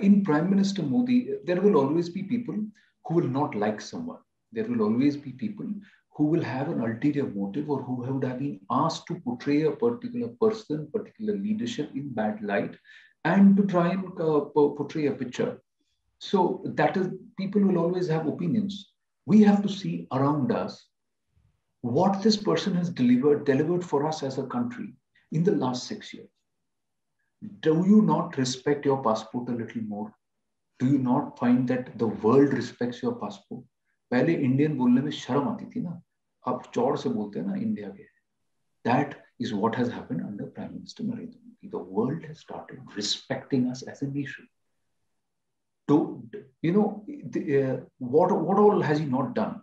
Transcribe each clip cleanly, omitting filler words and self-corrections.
in Prime Minister Modi, there will always be people who will not like someone. There will always be people who will have an ulterior motive or who would have been asked to portray a particular person, particular leadership in bad light, and to try and portray a picture. So that is, people will always have opinions. We have to see around us what this person has delivered for us as a country in the last 6 years. Do you not respect your passport a little more? Do you not find that the world respects your passport? पहले Indian बोलने में शर्म आती थी ना, अब चौड़ से बोलते हैं ना इंडिया के. That is what has happened under Prime Minister Narendra Modi. The world has started respecting us as a nation. What all has he not done?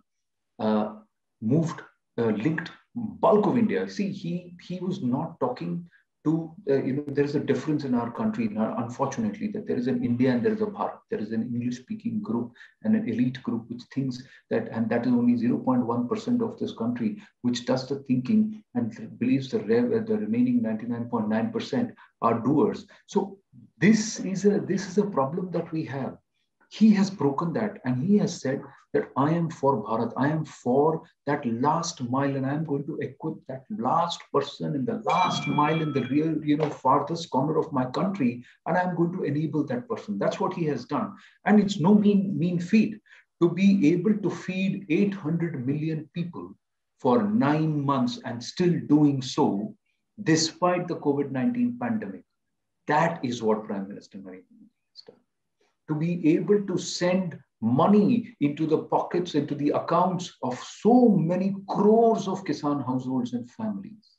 Linked bulk of India. See, he was not talking to, there is a difference in our country, unfortunately, that there is an India and there is a Bharat. There is an English-speaking group and an elite group which thinks that, and that is only 0.1% of this country, which does the thinking and believes the remaining 99.9% are doers. So this is a problem that we have. He has broken that, and he has said that I am for Bharat. I am for that last mile, and I am going to equip that last person in the last mile in the real, farthest corner of my country, and I am going to enable that person. That's what he has done, and it's no mean feat to be able to feed 800 million people for 9 months and still doing so despite the COVID-19 pandemic. That is what Prime Minister Narendra Modi has done. To be able to send money into the pockets, into the accounts of so many crores of Kisan households and families.